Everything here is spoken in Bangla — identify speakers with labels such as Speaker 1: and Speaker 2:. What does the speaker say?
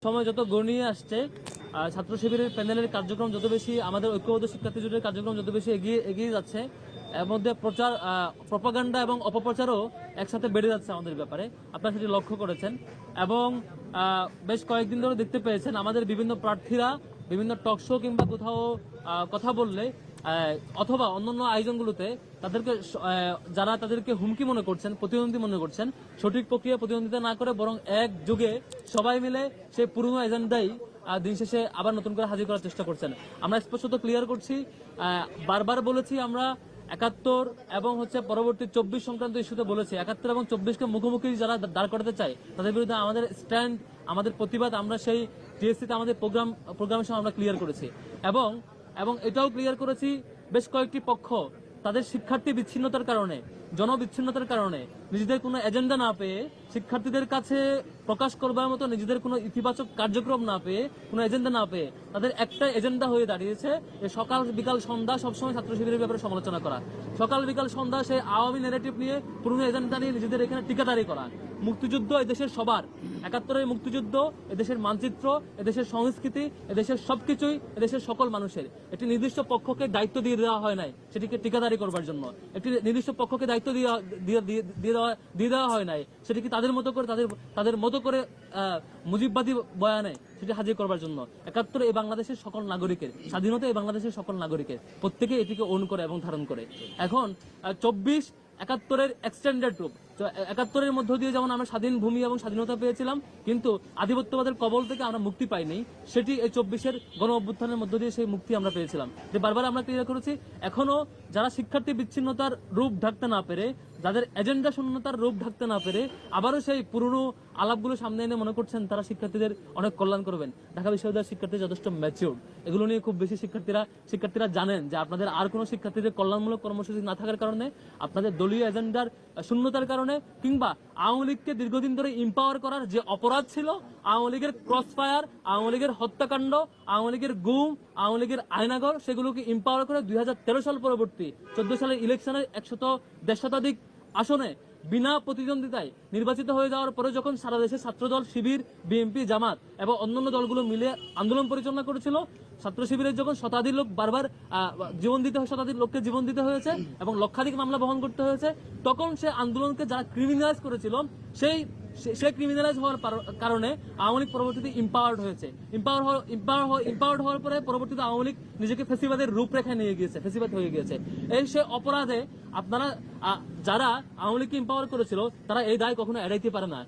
Speaker 1: সময় যত গড়িয়ে আসছে ছাত্র শিবিরের প্যানেলের কার্যক্রম যত বেশি, আমাদের ঐক্যবদ্ধ শিক্ষার্থী জোটের কার্যক্রম যত বেশি এগিয়ে যাচ্ছে, এর মধ্যে প্রচার, প্রপাগান্ডা এবং অপপ্রচারও একসাথে বেড়ে যাচ্ছে আমাদের ব্যাপারে। আপনারা সেটি লক্ষ্য করেছেন এবং বেশ কয়েকদিন ধরে দেখতে পেয়েছেন আমাদের বিভিন্ন প্রার্থীরা বিভিন্ন টক শো কিংবা কোথাও কথা বললে অথবা অন্যান্য আয়োজনগুলোতে তাদেরকে যারা তাদেরকে হুমকি মনে করছেন, প্রতিদ্বন্দ্বী মনে করছেন, সঠিক প্রক্রিয়া প্রতিদ্বন্দ্বিতা না করে বরং একযোগে সবাই মিলে সেই পুরনো এজেন্ডাই দিন শেষে আবার নতুন করে হাজির করার চেষ্টা করছেন। আমরা স্পষ্টত ক্লিয়ার করছি, বারবার বলেছি আমরা 71 এবং পরবর্তী 24 সংক্রান্ত ইস্যুতে বলেছি 71 এবং 24কে মুখোমুখি যারা দাঁড় করাতে চায় তাদের বিরুদ্ধে আমাদের স্ট্যান্ড, আমাদের প্রতিবাদ আমরা সেই টিএসসিতে আমাদের প্রোগ্রামের সময় আমরা ক্লিয়ার করেছি এবং এটাও ক্লিয়ার করেছি বেশ কয়েকটি পক্ষ তাদের শিক্ষার্থী বিচ্ছিন্নতার কারণে, জনবিচ্ছিন্নতার কারণে নিজেদের কোনো এজেন্ডা না পেয়ে, শিক্ষার্থীদের কাছে প্রকাশ করবার মতো নিজেদের কোনো ইতিবাচক কার্যক্রম না পেয়ে, কোনো এজেন্ডা না পেয়ে তাদের একটা এজেন্ডা হয়ে দাঁড়িয়েছে যে সকাল বিকাল সন্ধ্যা সবসময় ছাত্র শিবিরের ব্যাপারে সমালোচনা করা, সকাল বিকাল সন্ধ্যা সেই আওয়ামী ন্যারেটিভ নিয়ে পুরনো এজেন্ডা নিয়ে নিজেদের এখানে টিকাদারি করা। মুক্তিযুদ্ধ এদেশের সবার, 71-এর মুক্তিযুদ্ধ এদেশের মানচিত্র, এদেশের সংস্কৃতি, এদেশের সবকিছুই এদেশের সকল মানুষের। একটি নির্দিষ্ট পক্ষকে দায়িত্ব দিয়ে দেওয়া হয় নাই সেটিকে টিকাদারি করবার জন্য, একটি নির্দিষ্ট পক্ষকে দায়িত্ব দিয়ে দেওয়া হয় নাই সেটিকে তাদের মতো করে মুজিববাদী বয়ানে সেটি হাজির করবার জন্য। 71 এই বাংলাদেশের সকল নাগরিকের স্বাধীনতা, এই বাংলাদেশের সকল নাগরিকের প্রত্যেকে এটিকে ওন করে এবং ধারণ করে। এখন 24 71-এর এক্সটেন্ডেড রূপ। 71-এর মধ্য দিয়ে যেমন আমরা স্বাধীন ভূমি এবং স্বাধীনতা পেয়েছিলাম, কিন্তু আধিপত্যবাদের কবল থেকে আমরা মুক্তি পাইনি, সেটি এই 24-এর গণ অভ্যুত্থানের মধ্য দিয়ে সেই মুক্তি আমরা পেয়েছিলাম। যে বারবার আমরা ক্লিয়ার করেছি, এখনো যারা শিক্ষার্থী বিচ্ছিন্নতার রূপ ঢাকতে না পেরে, যাদের এজেন্ডা শূন্যতার রূপ ঢাকতে না পেরে আবারও সেই পুরনো আলাপগুলো সামনে এনে মনে করছেন তারা শিক্ষার্থীদের অনেক কল্যাণ করবেন। ঢাকা বিশ্ববিদ্যালয়ের শিক্ষার্থী যথেষ্ট ম্যাচিউর, এগুলো নিয়ে খুব বেশি শিক্ষার্থীরা জানেন যে আপনাদের আর কোনো শিক্ষার্থীদের কল্যাণমূলক কর্মসূচি না থাকার কারণে, আপনাদের দলীয় এজেন্ডার শূন্যতার কারণে, কিংবা আওয়ামী লীগকে দীর্ঘদিন ধরে ইম্পাওয়ার করার যে অপরাধ ছিল, আওয়ামী লীগের ক্রসফায়ার, আওয়ামী লীগের হত্যাকাণ্ড, আওয়ামী লীগের গুম, আওয়ামী লীগের আয়নাঘর, সেগুলোকে ইম্পাওয়ার করে 2013 সাল পরবর্তী 14 সালের ইলেকশনের 100 শতাধিক আসনে বিনা প্রতিদ্বন্দ্বিতায় নির্বাচিত হয়ে যাওয়ার পরে যখন সারা দেশে ছাত্রদল, শিবির, বিএনপি, জামাত এবং অন্যান্য দলগুলো মিলে আন্দোলন পরিচালনা করেছিল, ছাত্র শিবিরের যখন শতাধিক লোক বারবার শতাধিক লোককে জীবন দিতে হয়েছে এবং লক্ষাধিক মামলা বহন করতে হয়েছে, তখন সে আন্দোলনকে যারা ক্রিমিনালাইজ করেছিল সেই ক্রিমিনালাইজ হওয়ার কারণে আওয়ামী লীগ পরবর্তীতে ইম্পাওয়ার্ড হয়েছে। ইম্পাওয়ার্ড হওয়ার পরে পরবর্তীতে আওয়ামী লীগ নিজেকে ফেসিবাদের রূপরেখায় নিয়ে গিয়েছে, ফেসিবাদ হয়ে গিয়েছে। এই সে অপরাধে আপনারা যারা আওয়ামী লীগকে ইম্পাওয়ার করেছিল তারা এই দায় কখনো এড়াইতে পারে না।